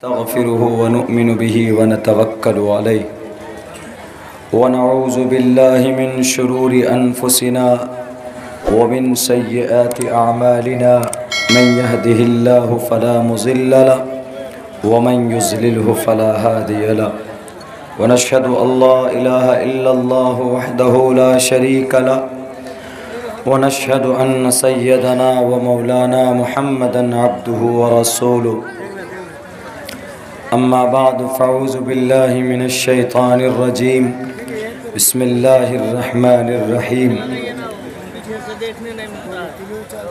नस्तगफिरुहु व नु'मिनु बिही व नतवक्कलु अलैहि व नऊज़ु बिल्लाहि मिन शुरूरि अनफुसिना व मिन सय्यिआति अअमालिना मन यहदिहिल्लाहु फला मुज़िल्ल लहु व मन युज़्लिल्हु फला हादिय लहु व नशहदु अल्ला इलाहा इल्लल्लाहु वहदहु ला शरीक लहु व नशहदु अन्न सय्यदना व मौलाना मुहम्मदन अब्दुहु व रसूलुहु अम्मा बाद फ़अऊज़ु बिल्लाहि मिनश शैतानिर रजीम बिस्मिल्लाहिर रहमानिर रहीम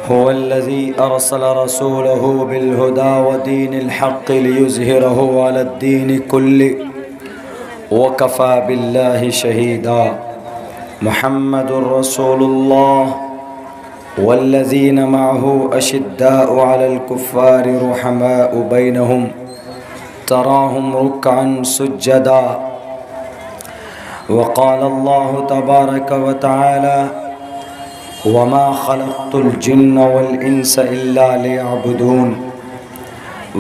हुवल्लज़ी अरसल रसूलहु बिल हुदा व दीनिल हक़्क़ि लियुज़हिरहु अलद्दीनि कुल्लिहि व कफ़ा बिल्लाहि शहीदा मुहम्मदुर रसूलुल्लाह वल्लज़ीना मअहु अशिद्दाउ अलल कुफ़्फ़ारि रुहमाउ बैनहुम तराहुम रुक्अन सुज्जदा वक़ाल अल्लाहु तबारक व तआला वमा खलक़्तुल जिन्न वल इंस इल्ला लियअबुदून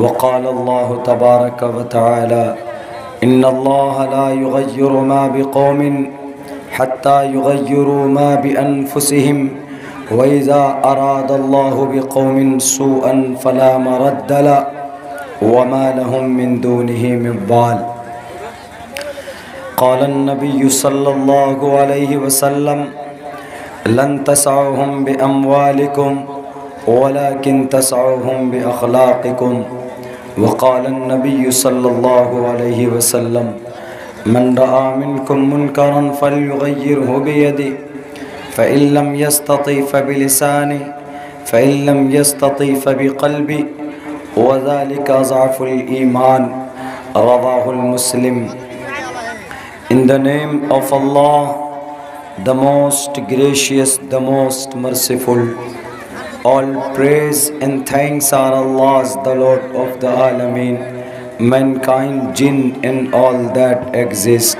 वक़ाल अल्लाहु तबारक व तआला इन्नल्लाहा ला युग़य्यिरु मा बिक़ौमिन हत्ता युग़य्यिरू मा बिअन्फुसिहिम व इज़ा अरादल्लाहु बिक़ौमिन सूअन फ़ला मरद्द लहु वमा लहुम मिन दूनिही मिन वाल क़ाल अन्नबिय्यु सल्लल्लाहु अलैहि वसल्लम लन तसअहुम बिअम्वालिकुम वलाकिन तसअहुम बिअख़लाक़िकुम वक़ाल अन्नबिय्यु सल्लल्लाहु अलैहि वसल्लम मन रआ मिनकुम मुनकरन फ़लयुग़य्यिरहु बियदिही फ़इन लम यस्तति फ़बिलिसानिही फ़इन लम यस्तति फ़बिक़ल्बिही वज़ालिका ज़अफ़ुल ईमान रवाहुल मुस्लिम। In the name of Allah, the most gracious, the most merciful. All praise and thanks are Allah's, the Lord of the Alameen, mankind, jinn and all that exist.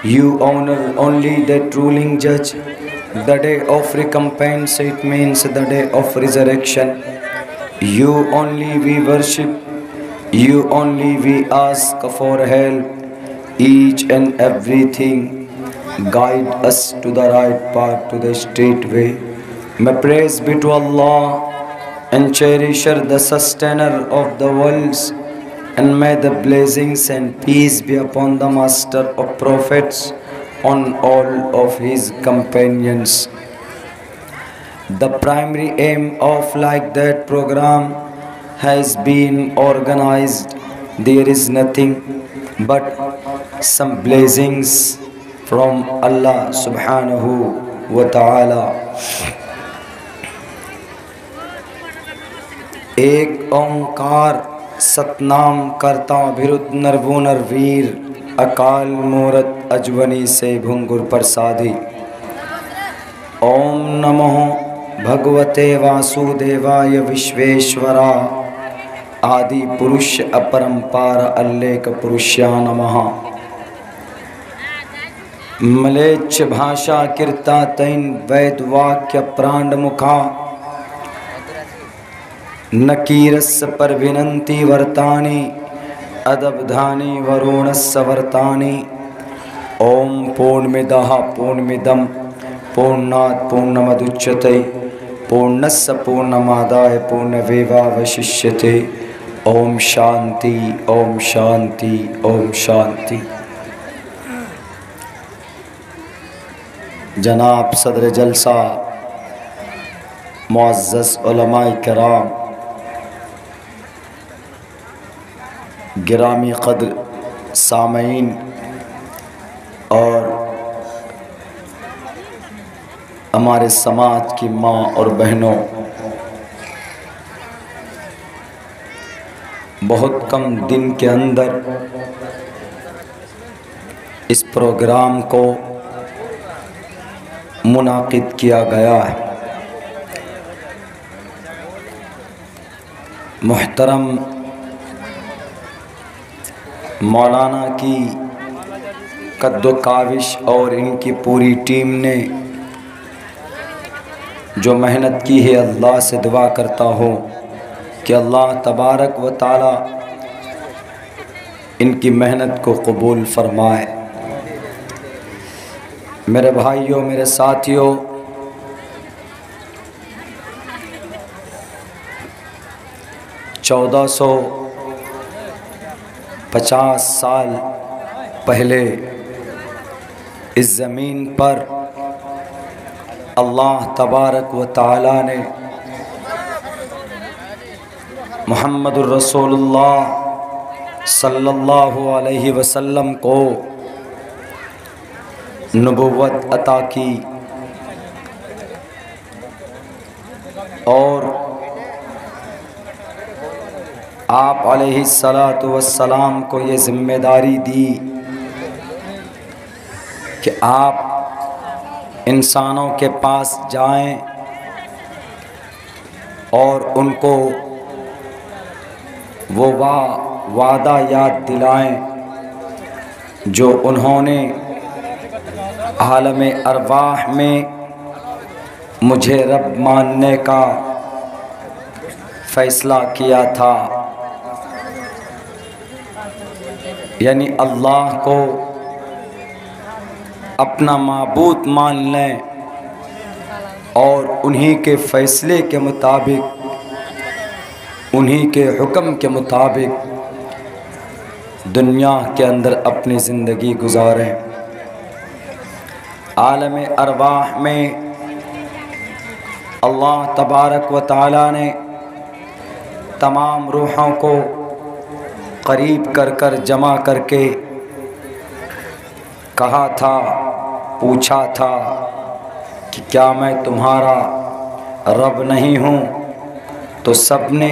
You honor only that ruling judge. The day of recompense, it means the day of resurrection. You only we worship, you only we ask for help. Each and everything guide us to the right path, to the straight way. May praise be to Allah and cherisher, the sustainer of the worlds, and may the blessings and peace be upon the master of prophets, on all of his companions. The primary aim of like that program has been organized. There is nothing but some blessings from Allah subhanahu wa ta'ala. एक ओंकार सतनाम करता विरुद्ध नरवो नरवीर अकाल मूरत अजवनी से भुंगुर प्रसादी। ओम नमो भगवते वासुदेवाय विश्वेश्वरा आदि पुरुष अपरंपार अल्लेख पुरुष्या नमः। मलेच्छ भाषा कीर्ता तैन वैद वाक्य प्रांड मुखा नकीरस पर विनंती वर्तानी अदबधानी वरुणस्य वर्तानी। ओम पूर्णमिदः पूर्णमिदं पूर्णात् पूर्णमुदच्यते पूर्णस्य पूर्णमादाय पूर्णमेवावशिष्यते। ओम शांति ओम शांति ओम शांति। जनाब सदर जलसा, मुअज़्ज़ज़ उलमाए किराम, गिरामी क़द्र सामईन और हमारे समाज की माँ और बहनों, बहुत कम दिन के अंदर इस प्रोग्राम को मुनाकिद किया गया है। मुहतरम मौलाना की कद्दो काविश और इनकी पूरी टीम ने जो मेहनत की है, अल्लाह से दुआ करता हूँ कि अल्लाह तबारक व ताला इनकी मेहनत को कबूल फरमाए। मेरे भाइयों, मेरे साथियों, चौदह 1450 साल पहले इस ज़मीन पर अल्लाह तबारक व तआला ने मुहम्मदुर रसूलुल्लाह सल्लल्लाहु अलैहि वसल्लम को नबुव्वत अता की और आप अलैहिस्सलातु वस्सलाम को ये ज़िम्मेदारी दी कि आप इंसानों के पास जाएं और उनको वो वादा याद दिलाएं जो उन्होंने आलम अरवाह में मुझे रब मानने का फ़ैसला किया था, यानी अल्लाह को अपना माबूद मान लें और उन्हीं के फ़ैसले के मुताबिक, उन्हीं के हुक्म के मुताबिक दुनिया के अंदर अपनी ज़िंदगी गुजारें। आलम अरवाह में अल्लाह तबारक व तआला ने तमाम रूहों को करीब कर जमा करके कहा था, पूछा था कि क्या मैं तुम्हारा रब नहीं हूँ? तो सब ने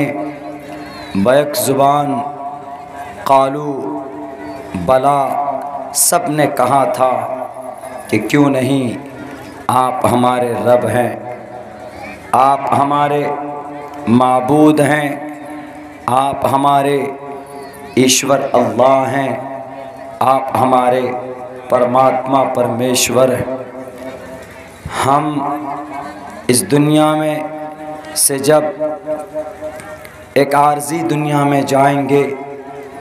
बैक ज़ुबान कालू बला, सब ने कहा था कि क्यों नहीं, आप हमारे रब हैं, आप हमारे माबूद हैं, आप हमारे ईश्वर अल्लाह हैं, आप हमारे परमात्मा परमेश्वर हैं। हम इस दुनिया में से जब एक आर्जी दुनिया में जाएंगे,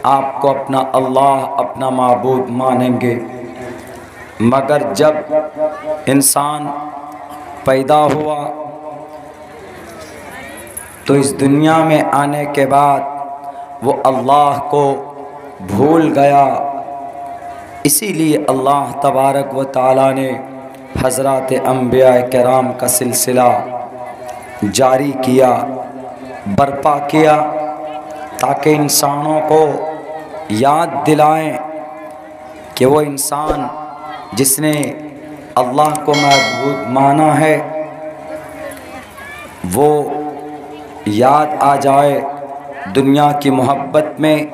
आपको अपना अल्लाह, अपना माबूद मानेंगे, मगर जब इंसान पैदा हुआ तो इस दुनिया में आने के बाद वो अल्लाह को भूल गया। इसीलिए अल्लाह तबारक व तआला ने हज़रात अंबिया किराम का सिलसिला जारी किया, बर्पा किया, ताकि इंसानों को याद दिलाएं कि वो इंसान जिसने अल्लाह को माबूद माना है वो याद आ जाए। दुनिया की मोहब्बत में,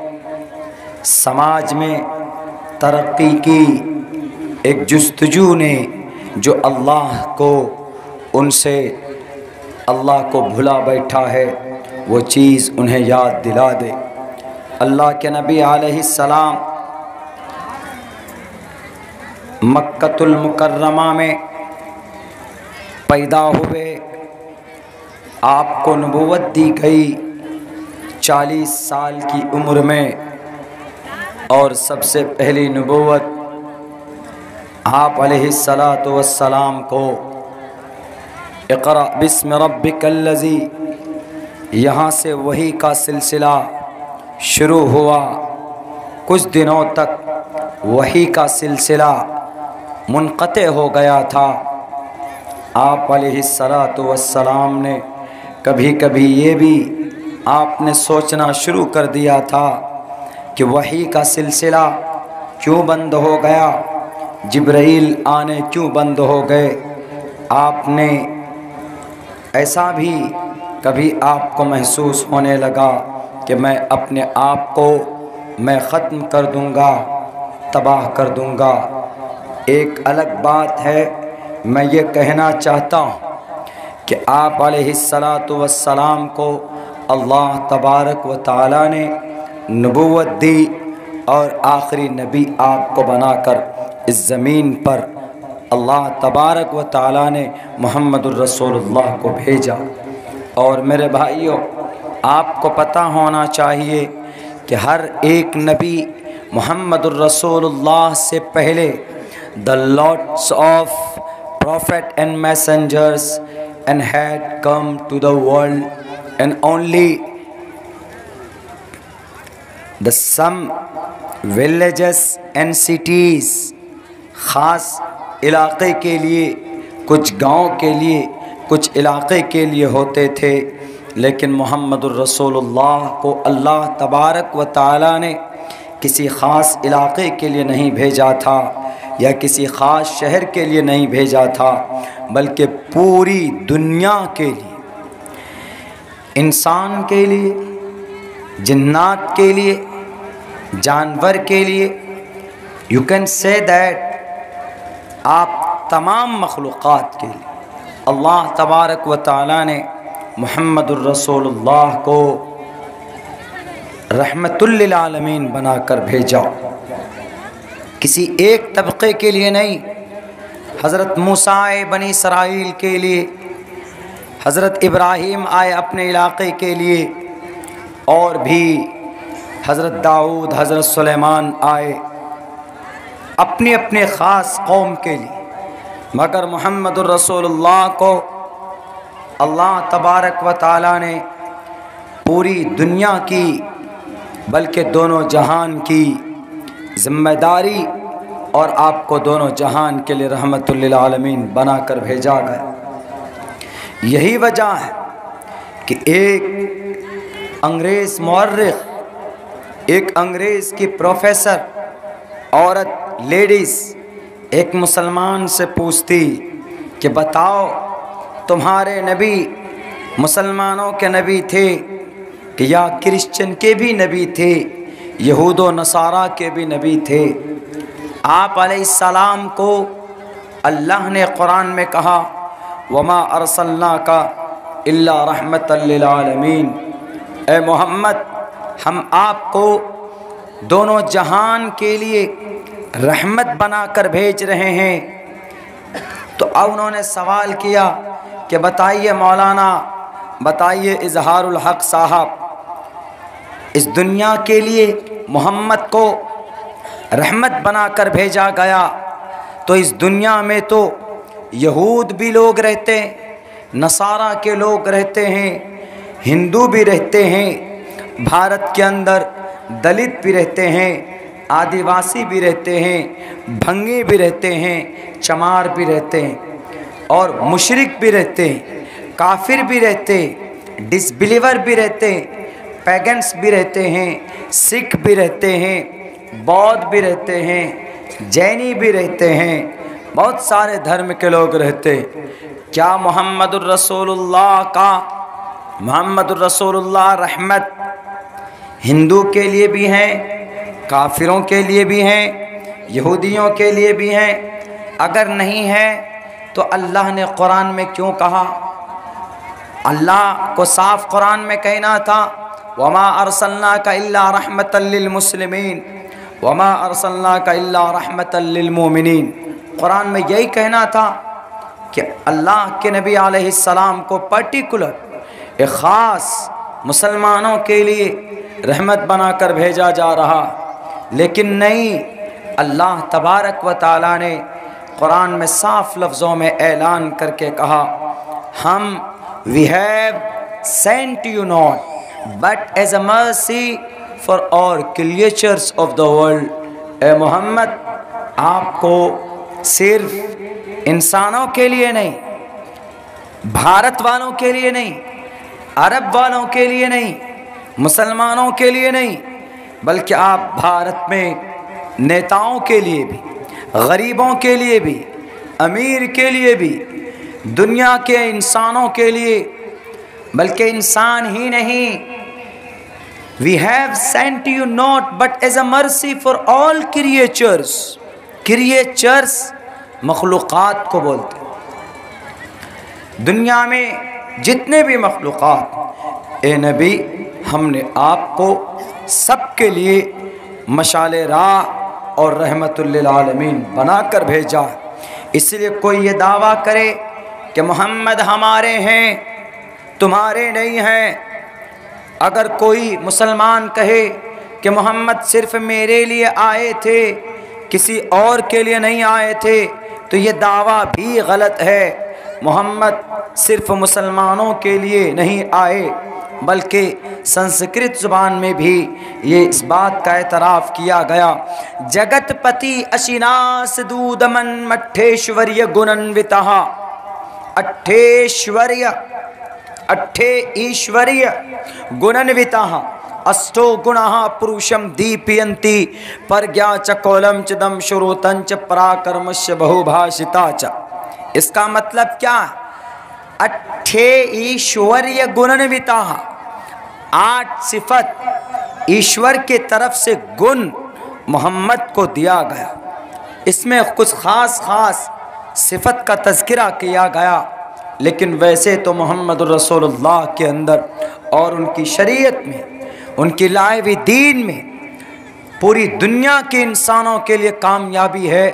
समाज में तरक्की की एक जुस्तजू ने जो अल्लाह को, उनसे अल्लाह को भुला बैठा है, वो चीज़ उन्हें याद दिला दे। अल्लाह के नबी अलैहिस्सलाम मक्कतुल मुकर्रमा में पैदा हुए, आपको नबूवत दी गई 40 साल की उम्र में, और सबसे पहली नबूवत आप अलैहिस्सलातु वस्सलाम को इक़रा बिस्मि रब्बिकल्लज़ी, यहाँ से वही का सिलसिला शुरू हुआ। कुछ दिनों तक वही का सिलसिला मुनक़ते हो गया था। आप अलैहिस्सलातु वस्सलाम ने कभी कभी ये भी आपने सोचना शुरू कर दिया था कि वही का सिलसिला क्यों बंद हो गया, जिब्राइल आने क्यों बंद हो गए। आपने ऐसा भी कभी आपको महसूस होने लगा कि मैं अपने आप को मैं ख़त्म कर दूंगा, तबाह कर दूंगा। एक अलग बात है, मैं ये कहना चाहता हूँ कि आप अलैहिस्सलातु वस्सलाम को अल्लाह तबारक व तआला ने नबूवत दी और आखिरी नबी आपको बनाकर इस ज़मीन पर अल्लाह तबारक व तआला ने मुहम्मदुर रसूलुल्लाह को भेजा। और मेरे भाइयों, आपको पता होना चाहिए कि हर एक नबी मुहम्मदुर रसूलुल्लाह से पहले the lots of prophet and messengers and had come to the world and only the some villages and cities, ख़ास इलाक़े के लिए, कुछ गांव के लिए, कुछ इलाक़े के लिए होते थे। लेकिन मुहम्मदुर रसूलुल्लाह को अल्लाह तबारक व तआला ने किसी ख़ास इलाक़े के लिए नहीं भेजा था या किसी ख़ास शहर के लिए नहीं भेजा था, बल्कि पूरी दुनिया के लिए, इंसान के लिए, जिन्नात के लिए, जानवर के लिए, यू कैन से दैट आप तमाम मखलूक़ात के लिए अल्लाह तबारक व तआला ने मुहम्मदुर रसूलुल्लाह को रहमतुल लिल आलमीन बनाकर भेजा। किसी एक तबक़े के लिए नहीं, हज़रत मूसा आए बनी इसराइल के लिए, हज़रत इब्राहीम आए अपने इलाक़े के लिए, और भी हज़रत दाऊद, हज़रत सुलेमान आए अपने अपने ख़ास कौम के लिए, मगर मुहम्मदुर रसूलुल्लाह को अल्लाह तबारक व तआला ने पूरी दुनिया की, बल्कि दोनों जहान की ज़िम्मेदारी और आपको दोनों जहान के लिए रहमतुल लिल आलमीन बनाकर भेजा गया। यही वजह है कि एक अंग्रेज़ मुअर्रिख़, एक अंग्रेज़ की प्रोफेसर औरत, लेडीज़ एक मुसलमान से पूछती कि बताओ तुम्हारे नबी मुसलमानों के नबी थे कि या क्रिश्चियन के भी नबी थे, यहूद व नसारा के भी नबी थे? आप अलैहिस्सलाम को अल्लाह ने कुरान में कहा वमा अरसलनाका इल्ला रहमतल लिल आलमीन, ए मोहम्मद हम आपको दोनों जहान के लिए रहमत बनाकर भेज रहे हैं। तो अब उन्होंने सवाल किया कि बताइए मौलाना, बताइए इजहारुल हक़ साहब, इस दुनिया के लिए मोहम्मद को रहमत बनाकर भेजा गया, तो इस दुनिया में तो यहूद भी लोग रहते हैं, नसारा के लोग रहते हैं, हिंदू भी रहते हैं, भारत के अंदर दलित भी रहते हैं, आदिवासी भी रहते हैं, भंगे भी रहते हैं, चमार भी रहते हैं, और मुशरिक भी रहते हैं, काफिर भी रहते हैं, डिसबिलीवर भी रहते हैं, पैगन्स भी रहते हैं, सिख भी रहते हैं, बौद्ध भी रहते हैं, जैनी भी रहते हैं, बहुत सारे धर्म के लोग रहते हैं। क्या मुहम्मदुर रसूलुल्लाह रहमत हिंदू के लिए भी हैं, काफिरों के लिए भी हैं, यहूदियों के लिए भी हैं? अगर नहीं है तो अल्लाह ने कुरान में क्यों कहा? अल्लाह को साफ कुरान में कहना था वमा अरसलनाका इल्ला रहमतल लिल मुस्लिमीन वमा अरसलनाका इल्ला रहमतल लिल मोमिनीन। कुरान में यही कहना था कि अल्लाह के नबी अलैहिस्सलाम को पर्टिकुलर एक ख़ास मुसलमानों के लिए रहमत बनाकर भेजा जा रहा, लेकिन नहीं, अल्लाह तबारक व तआला ने कुरान में साफ लफ्ज़ों में ऐलान करके कहा हम we have sent you not but as a mercy for all creatures of the world. ए मोहम्मद, आपको सिर्फ इंसानों के लिए नहीं, भारत वालों के लिए नहीं, अरब वालों के लिए नहीं, मुसलमानों के लिए नहीं, बल्कि आप भारत में नेताओं के लिए भी, गरीबों के लिए भी, अमीर के लिए भी, दुनिया के इंसानों के लिए, बल्कि इंसान ही नहीं, we have sent you not but as a mercy for all creatures. Creatures मखलूक़ात को बोलते हैं। दुनिया में जितने भी मखलूक़ात, ए नबी, हमने आपको सबके लिए मशाले राह और रहमतुल लिल आलमीन बनाकर भेजा। इसलिए कोई ये दावा करे कि मोहम्मद हमारे हैं, तुम्हारे नहीं हैं, अगर कोई मुसलमान कहे कि मोहम्मद सिर्फ मेरे लिए आए थे, किसी और के लिए नहीं आए थे, तो ये दावा भी गलत है। मोहम्मद सिर्फ मुसलमानों के लिए नहीं आए, बल्कि संस्कृत ज़ुबान में भी ये इस बात का एतराफ़ किया गया। जगतपति अशिनास दूदमन मठेश्वर्य गुणन्वितः, अट्ठे ईश्वर्य गुणन्वितः अष्टो गुणः पुरुषम दीपयन्ति प्रज्ञा च कौलम चिदम श्रोतंच पराक्रमस्य बहुभाषिता च। इसका मतलब क्या? अट्ठे ईश्वर्य गुणन्वितः, 8 सिफत ईश्वर के तरफ से गुण मोहम्मद को दिया गया। इसमें कुछ ख़ास सिफत का तज़किरा किया गया, लेकिन वैसे तो मोहम्मद रसूलुल्लाह के अंदर और उनकी शरीयत में, उनकी लाए हुए दीन में पूरी दुनिया के इंसानों के लिए कामयाबी है।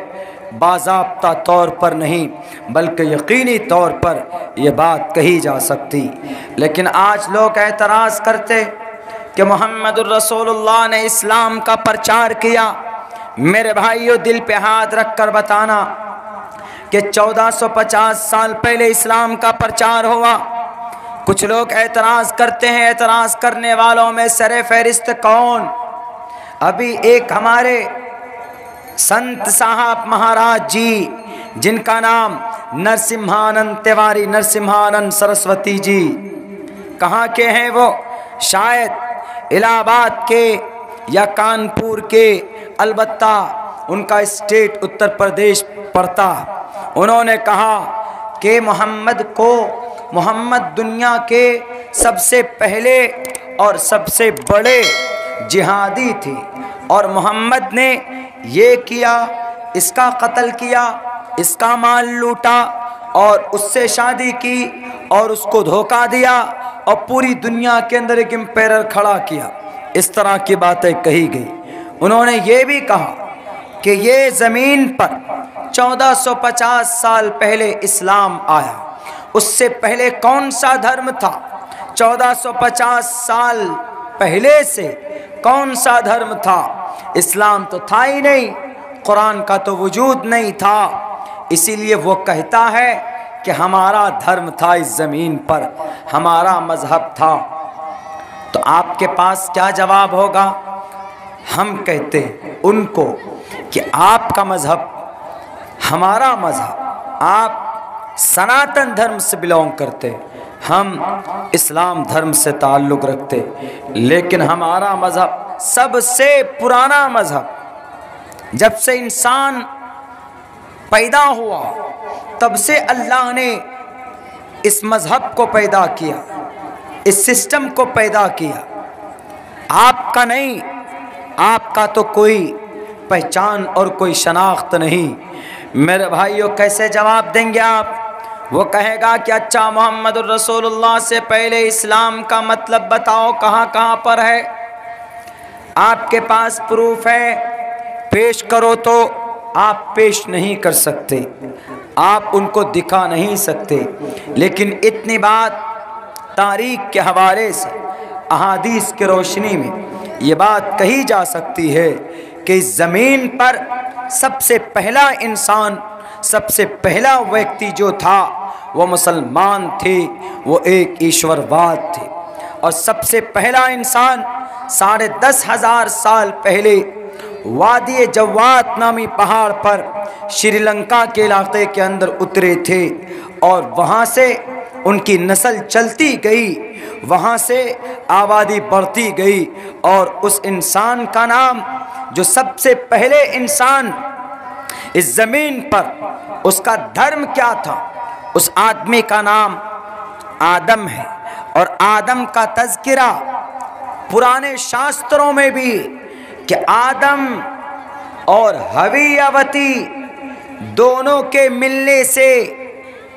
बाज़ाब्ता तौर पर नहीं, बल्कि यकीनी तौर पर यह बात कही जा सकती। लेकिन आज लोग एतराज़ करते कि मोहम्मद रसूलुल्लाह ने इस्लाम का प्रचार किया। मेरे भाइयों, दिल पे हाथ रख कर बताना कि 1450 साल पहले इस्लाम का प्रचार हुआ। कुछ लोग एतराज़ करते हैं, एतराज़ करने वालों में सरे फहरिस्त कौन? अभी एक हमारे संत साहब महाराज जी, जिनका नाम नरसिम्हानंद तिवारी, नरसिम्हानंद सरस्वती जी, कहाँ के हैं वो? शायद इलाहाबाद के या कानपुर के, अलबत्ता उनका स्टेट उत्तर प्रदेश पड़ता। उन्होंने कहा कि मोहम्मद दुनिया के सबसे पहले और सबसे बड़े जिहादी थे, और मोहम्मद ने ये किया, इसका कत्ल किया, इसका माल लूटा और उससे शादी की और उसको धोखा दिया और पूरी दुनिया के अंदर एक एम्पायर खड़ा किया। इस तरह की बातें कही गई। उन्होंने ये भी कहा कि ये ज़मीन पर 1450 साल पहले इस्लाम आया। उससे पहले कौन सा धर्म था? 1450 साल पहले से कौन सा धर्म था? इस्लाम तो था ही नहीं, कुरान का तो वजूद नहीं था। इसीलिए वो कहता है कि हमारा धर्म था इस ज़मीन पर, हमारा मज़हब था। तो आपके पास क्या जवाब होगा? हम कहते हैं उनको कि आपका मज़हब, हमारा मज़हब, आप सनातन धर्म से बिलोंग करते, हम इस्लाम धर्म से ताल्लुक़ रखते, लेकिन हमारा मज़हब सबसे पुराना मज़हब, जब से इंसान पैदा हुआ तब से अल्लाह ने इस मज़हब को पैदा किया, इस सिस्टम को पैदा किया। आपका नहीं, आपका तो कोई पहचान और कोई शनाख्त नहीं। मेरे भाइयों, कैसे जवाब देंगे आप? वो कहेगा कि अच्छा, मोहम्मद रसूलुल्लाह से पहले इस्लाम का मतलब बताओ, कहाँ कहाँ पर है? आपके पास प्रूफ है, पेश करो। तो आप पेश नहीं कर सकते, आप उनको दिखा नहीं सकते। लेकिन इतनी बात तारीख के हवाले से, अहादीस की रोशनी में ये बात कही जा सकती है कि इस ज़मीन पर सबसे पहला इंसान, सबसे पहला व्यक्ति जो था वो मुसलमान थे, वो एक ईश्वरवाद थे। और सबसे पहला इंसान 10,500 साल पहले वादी जवात नामी पहाड़ पर श्रीलंका के इलाके के अंदर उतरे थे, और वहाँ से उनकी नस्ल चलती गई, वहाँ से आबादी बढ़ती गई। और उस इंसान का नाम, जो सबसे पहले इंसान इस ज़मीन पर, उसका धर्म क्या था? उस आदमी का नाम आदम है। और आदम का तज़किरा पुराने शास्त्रों में भी कि आदम और हव्वती दोनों के मिलने से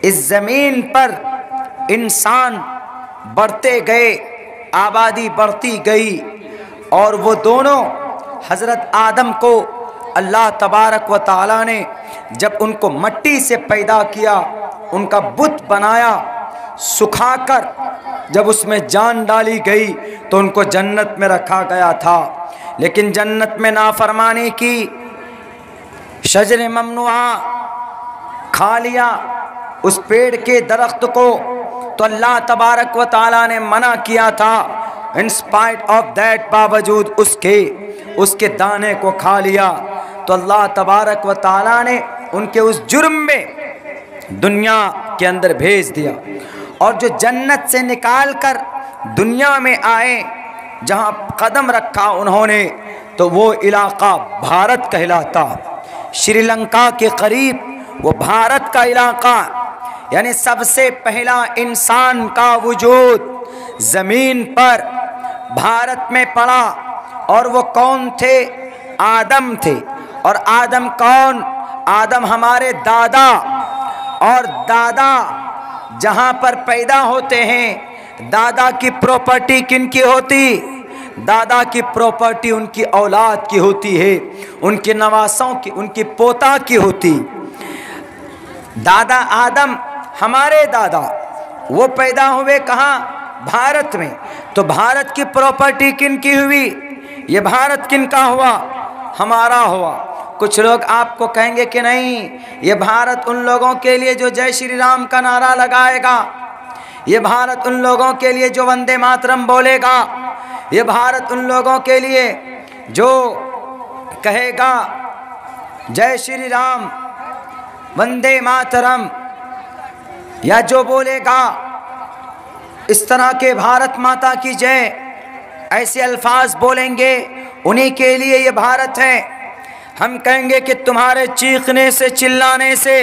इस ज़मीन पर इंसान बढ़ते गए, आबादी बढ़ती गई। और वो दोनों हज़रत आदम को अल्लाह तबारक व तआला ने जब उनको मट्टी से पैदा किया, उनका बुत बनाया, सुखाकर जब उसमें जान डाली गई तो उनको जन्नत में रखा गया था। लेकिन जन्नत में नाफरमानी की, शजर ममनुआ खा लिया, उस पेड़ के दरख्त को तो अल्लाह तबारक व ताला ने मना किया था। इन स्पाइट ऑफ दैट, बावजूद उसके दाने को खा लिया तो अल्लाह तबारक व ताला ने उनके उस जुर्म में दुनिया के अंदर भेज दिया। और जो जन्नत से निकाल कर दुनिया में आए, जहाँ कदम रखा उन्होंने, तो वो इलाका भारत कहलाता। श्रीलंका के करीब वो भारत का इलाका, यानी सबसे पहला इंसान का वजूद ज़मीन पर भारत में पड़ा। और वो कौन थे? आदम थे। और आदम कौन? आदम हमारे दादा। और दादा जहाँ पर पैदा होते हैं, दादा की प्रॉपर्टी किनकी होती? दादा की प्रॉपर्टी उनकी औलाद की होती है, उनके नवासों की, उनकी पोता की होती। दादा आदम हमारे दादा, वो पैदा हुए कहाँ? भारत में। तो भारत की प्रॉपर्टी किनकी हुई? ये भारत किनका हुआ? हमारा हुआ। कुछ लोग आपको कहेंगे कि नहीं, ये भारत उन लोगों के लिए जो जय श्री राम का नारा लगाएगा, ये भारत उन लोगों के लिए जो वंदे मातरम बोलेगा, ये भारत उन लोगों के लिए जो कहेगा जय श्री राम, वंदे मातरम, या जो बोलेगा इस तरह के भारत माता की जय, ऐसे अल्फाज बोलेंगे, उन्हीं के लिए ये भारत है। हम कहेंगे कि तुम्हारे चीखने से, चिल्लाने से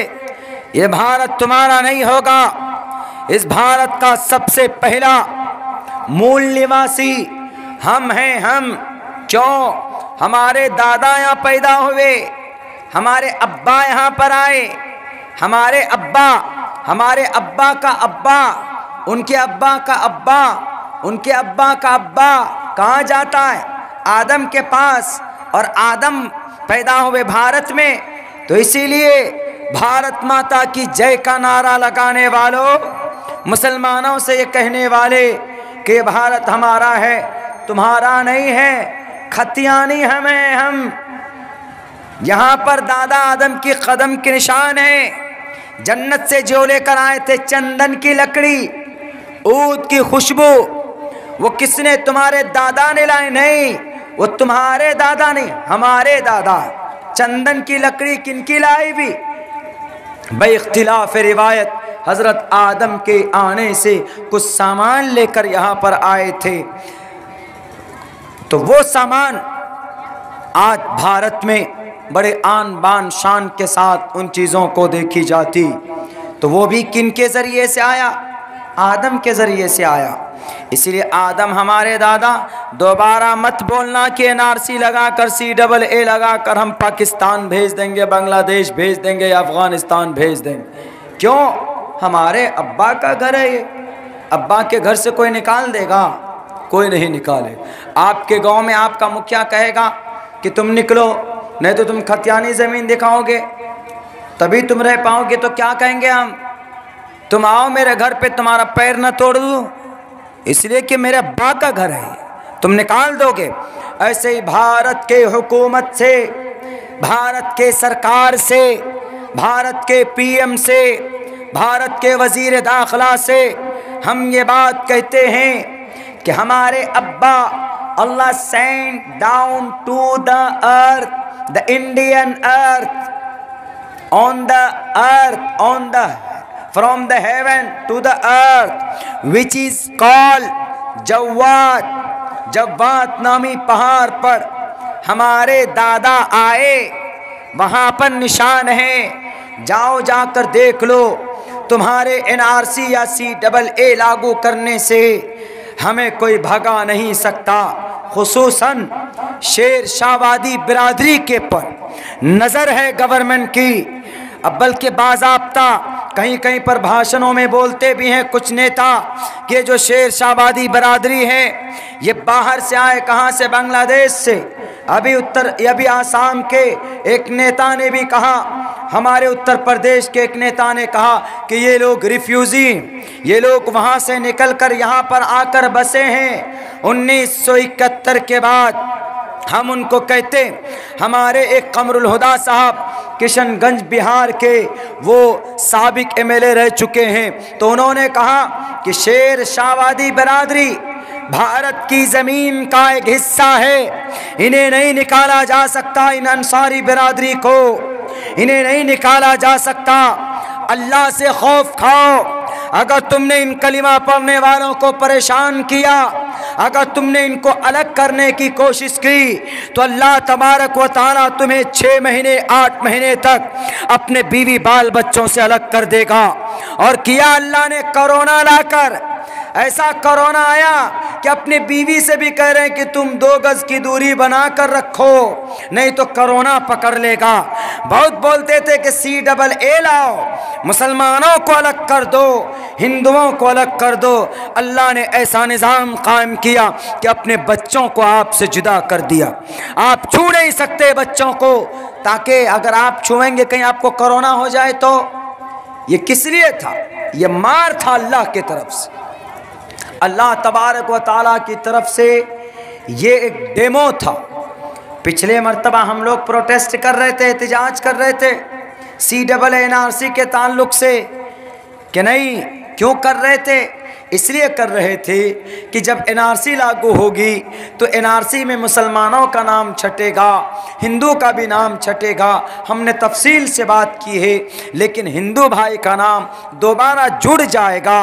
ये भारत तुम्हारा नहीं होगा। इस भारत का सबसे पहला मूल निवासी हम हैं। हम क्यों? हमारे दादा यहाँ पैदा हुए, हमारे अब्बा यहाँ पर आए, हमारे अब्बा का अब्बा, उनके अब्बा का अब्बा, उनके अब्बा का अब्बा कहाँ जाता है? आदम के पास। और आदम पैदा हुए भारत में। तो इसीलिए भारत माता की जय का नारा लगाने वालों, मुसलमानों से ये कहने वाले कि भारत हमारा है, तुम्हारा नहीं है, खतियानी हमें, हम यहाँ पर दादा आदम की कदम के निशान है। जन्नत से जो लेकर आए थे चंदन की लकड़ी, ऊद की खुशबू, वो किसने? तुम्हारे दादा ने लाई? नहीं, वो तुम्हारे दादा नहीं, हमारे दादा। चंदन की लकड़ी किनकी लाई भी? बेइख्तिलाफ रिवायत हजरत आदम के आने से कुछ सामान लेकर यहाँ पर आए थे। तो वो सामान आज भारत में बड़े आन बान शान के साथ उन चीज़ों को देखी जाती। तो वो भी किन के ज़रिए से आया? आदम के ज़रिए से आया। इसीलिए आदम हमारे दादा। दोबारा मत बोलना कि NRC लगाकर, CAA लगाकर हम पाकिस्तान भेज देंगे, बांग्लादेश भेज देंगे, अफ़गानिस्तान भेज देंगे। क्यों? हमारे अब्बा का घर है ये। अब्बा के घर से कोई निकाल देगा? कोई नहीं निकाले। आपके गांव में आपका मुखिया कहेगा कि तुम निकलो, नहीं तो तुम खतियानी ज़मीन दिखाओगे तभी तुम रह पाओगे। तो क्या कहेंगे हम? तुम आओ मेरे घर पे, तुम्हारा पैर न तोड़ दूँ इसलिए कि मेरे अब्बा का घर है, तुम निकाल दोगे। ऐसे ही भारत के हुकूमत से, भारत के सरकार से, भारत के PM से, भारत के वज़ीर दाखिला से हम ये बात कहते हैं कि हमारे अब्बा, Allah send down to the earth, the Indian earth, on the earth, on the from the heaven to the earth, which is called Jawadhu. Jawadhu नामी पहाड़ पर हमारे दादा आए, वहाँ पर निशान है। जाओ जाकर देख लो। तुम्हारे NRC या CAA लागू करने से हमें कोई भगा नहीं सकता। खुसूसन शेर शाहवादी बिरादरी के पर नज़र है गवर्नमेंट की। अब बल्कि बाज़ाब्ता कहीं कहीं पर भाषणों में बोलते भी हैं कुछ नेता कि जो शेर शाहवादी बिरादरी है ये बाहर से आए, कहाँ से? बांग्लादेश से। अभी आसाम के एक नेता ने भी कहा हमारे उत्तर प्रदेश के एक नेता ने कहा कि ये लोग रिफ्यूजी, ये लोग वहाँ से निकलकर यहाँ पर आकर बसे हैं 1971 के बाद। हम उनको कहते, हमारे एक कमरुल हुदा साहब किशनगंज बिहार के वो साबिक एमएलए रह चुके हैं, तो उन्होंने कहा कि शेर शाहवादी बरादरी भारत की ज़मीन का एक हिस्सा है, इन्हें नहीं निकाला जा सकता, इन अंसारी बिरादरी को इन्हें नहीं निकाला जा सकता। अल्लाह से खौफ खाओ। अगर तुमने इन कलिमा पढ़ने वालों को परेशान किया, अगर तुमने इनको अलग करने की कोशिश की, तो अल्लाह तबारक व तआला तुम्हें 6 महीने 8 महीने तक अपने बीवी बाल बच्चों से अलग कर देगा। और किया अल्लाह ने कोरोना लाकर, ऐसा कोरोना आया कि अपनी बीवी से भी कह रहे हैं कि तुम 2 गज की दूरी बना कर रखो, नहीं तो कोरोना पकड़ लेगा। बहुत बोलते थे कि CAA लाओ, मुसलमानों को अलग कर दो, हिंदुओं को अलग कर दो। अल्लाह ने ऐसा निज़ाम कायम किया कि अपने बच्चों को आपसे जुदा कर दिया। आप छू नहीं सकते बच्चों को, ताकि अगर आप छुएंगे कहीं आपको कोरोना हो जाए तो। ये किस लिए था? ये मार था अल्लाह की तरफ से, अल्लाह तबारक व ताला की तरफ से। ये एक डेमो था। पिछले मर्तबा हम लोग प्रोटेस्ट कर रहे थे, एहतजाज कर रहे थे CAA NRC के ताल्लुक़ से, कि नहीं क्यों कर रहे थे? इसलिए कर रहे थे कि जब NRC लागू होगी तो NRC में मुसलमानों का नाम छटेगा, हिंदू का भी नाम छटेगा। हमने तफसील से बात की है, लेकिन हिंदू भाई का नाम दोबारा जुड़ जाएगा।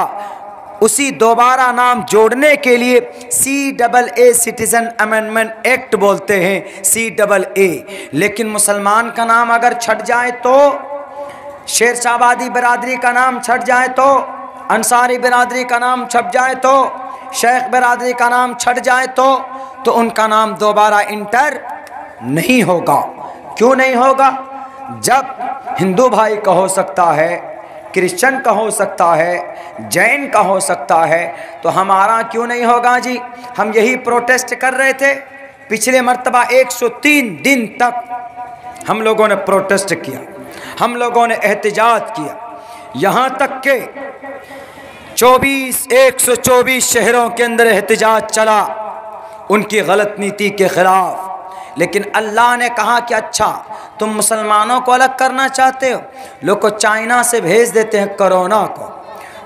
उसी दोबारा नाम जोड़ने के लिए CAA सिटीज़न अमेंडमेंट एक्ट बोलते हैं, CAA। लेकिन मुसलमान का नाम अगर छट जाए तो, शेर शाहवादी बिरादरी का नाम छट जाए तो, अंसारी बिरादरी का नाम छप जाए तो, शेख बिरादरी का नाम छट जाए तो उनका नाम दोबारा इंटर नहीं होगा। क्यों नहीं होगा? जब हिंदू भाई का हो सकता है, क्रिश्चियन का हो सकता है, जैन का हो सकता है, तो हमारा क्यों नहीं होगा जी? हम यही प्रोटेस्ट कर रहे थे। पिछले मर्तबा 103 दिन तक हम लोगों ने प्रोटेस्ट किया, हम लोगों ने एहतजाज किया, यहाँ तक के 124 शहरों के अंदर एहतजाज चला उनकी गलत नीति के ख़िलाफ़। लेकिन अल्लाह ने कहा कि अच्छा तुम मुसलमानों को अलग करना चाहते हो, लोग को चाइना से भेज देते हैं कोरोना को।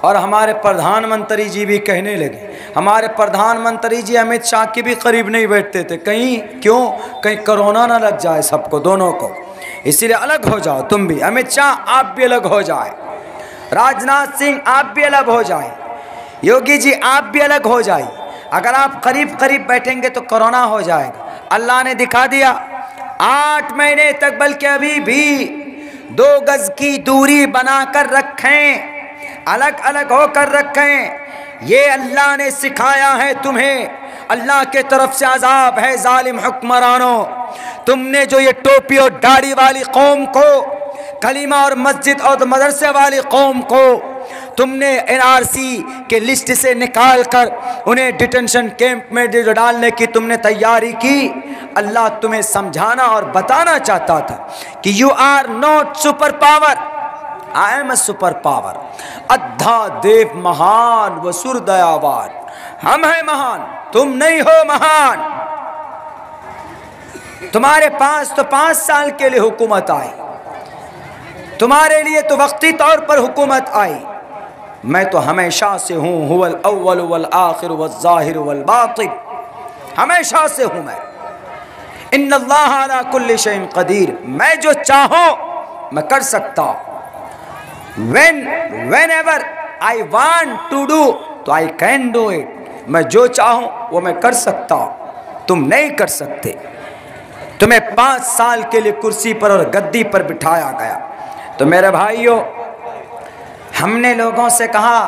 और हमारे प्रधानमंत्री जी भी कहने लगे, हमारे प्रधानमंत्री जी अमित शाह के भी करीब नहीं बैठते थे, कहीं कोरोना ना लग जाए सबको, दोनों को, इसीलिए अलग हो जाओ तुम भी। अमित शाह आप भी अलग हो जाए, राजनाथ सिंह आप भी अलग हो जाए, योगी जी आप भी अलग हो जाए। अगर आप करीब करीब बैठेंगे तो कोरोना हो जाएगा। अल्लाह ने दिखा दिया 8 महीने तक, बल्कि अभी भी 2 गज की दूरी बनाकर रखें, अलग अलग होकर रखें। ये अल्लाह ने सिखाया है तुम्हें। अल्लाह के तरफ से अजाब है जालिम हुक्मरानों। तुमने जो ये टोपी और दाढ़ी वाली कौम को, कलीमा और मस्जिद और मदरसे वाली कौम को तुमने NRC के लिस्ट से निकाल कर उन्हें डिटेंशन कैंप में जो डालने की तुमने तैयारी की, अल्लाह तुम्हें समझाना और बताना चाहता था कि you are not super power, I am a super power. अद्धा देव महान वसुर दयावान, हम हैं महान, तुम नहीं हो महान। तुम्हारे पास तो 5 साल के लिए हुकूमत आई, तुम्हारे लिए तो वक्ती तौर पर हुकूमत आई। मैं तो हमेशा से हूँ, हुवल अव्वल वल आखिर वल ज़ाहिर वल बातिन, हमेशा से हूँ मैं। इन्नल्लाह अला कुल्लि शैइन क़दीर, मैं जो चाहूँ मैं कर सकता हूँ। whenever I want to do, तो I can do it। मैं जो चाहूँ वो मैं कर सकता हूँ, तुम नहीं कर सकते। तुम्हें 5 साल के लिए कुर्सी पर और गद्दी पर बिठाया गया। तो मेरे भाइयों, हमने लोगों से कहा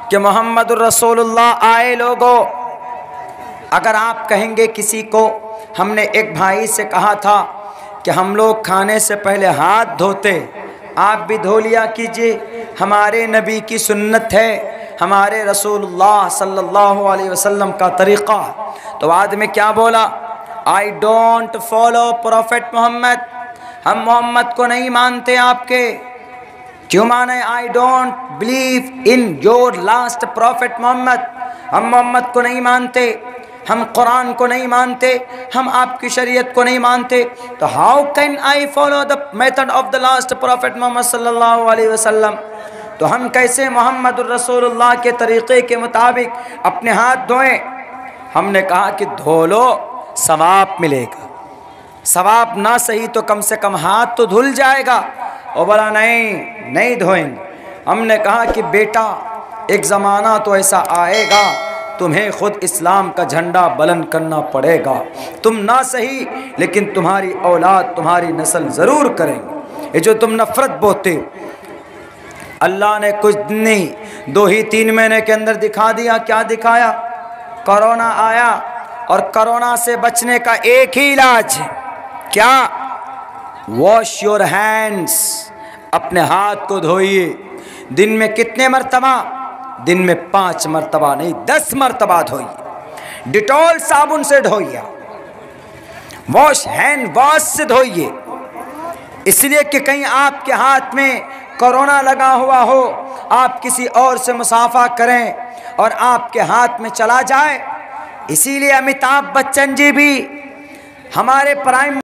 कि मोहम्मद रसूलुल्लाह आए। लोगों, अगर आप कहेंगे किसी को, हमने एक भाई से कहा था कि हम लोग खाने से पहले हाथ धोते, आप भी धो लिया कीजिए, हमारे नबी की सुन्नत है, हमारे रसूलुल्लाह सल्लल्लाहु अलैहि वसल्लम का तरीक़ा। तो आदमी क्या बोला? I don't follow prophet Mohammad, हम मोहम्मद को नहीं मानते आपके। क्यों माने? I don't believe in your last prophet Mohammad. हम मोहम्मद को नहीं मानते, हम कुरान को नहीं मानते, हम आपकी शरीयत को नहीं मानते। तो how can I follow the method of the last prophet Mohammad सल्लल्लाहु अलैहि वसल्लम? तो हम कैसे मोहम्मद रसूलुल्लाह के तरीक़े के मुताबिक अपने हाथ धोएं? हमने कहा कि धो लो, सवाब मिलेगा। सवाब ना सही तो कम से कम हाथ तो धुल जाएगा। और बोला नहीं, नहीं धोएंगे। हमने कहा कि बेटा, एक ज़माना तो ऐसा आएगा तुम्हें खुद इस्लाम का झंडा बुलंद करना पड़ेगा। तुम ना सही लेकिन तुम्हारी औलाद, तुम्हारी नस्ल ज़रूर करेंगे। ये जो तुम नफ़रत बोते, अल्लाह ने कुछ नहीं, 2 ही 3 महीने के अंदर दिखा दिया। क्या दिखाया? कोरोना आया और कोरोना से बचने का एक ही इलाज है। क्या? वॉश योर हैंड्स, अपने हाथ को धोइए। दिन में कितने मरतबा? दिन में 5 मरतबा नहीं, 10 मरतबा धोइए। डिटॉल साबुन से धोइए, वॉश हैंड वॉश से धोइए। इसलिए कि कहीं आपके हाथ में कोरोना लगा हुआ हो, आप किसी और से मुसाफा करें और आपके हाथ में चला जाए। इसीलिए अमिताभ बच्चन जी भी हमारे प्राइम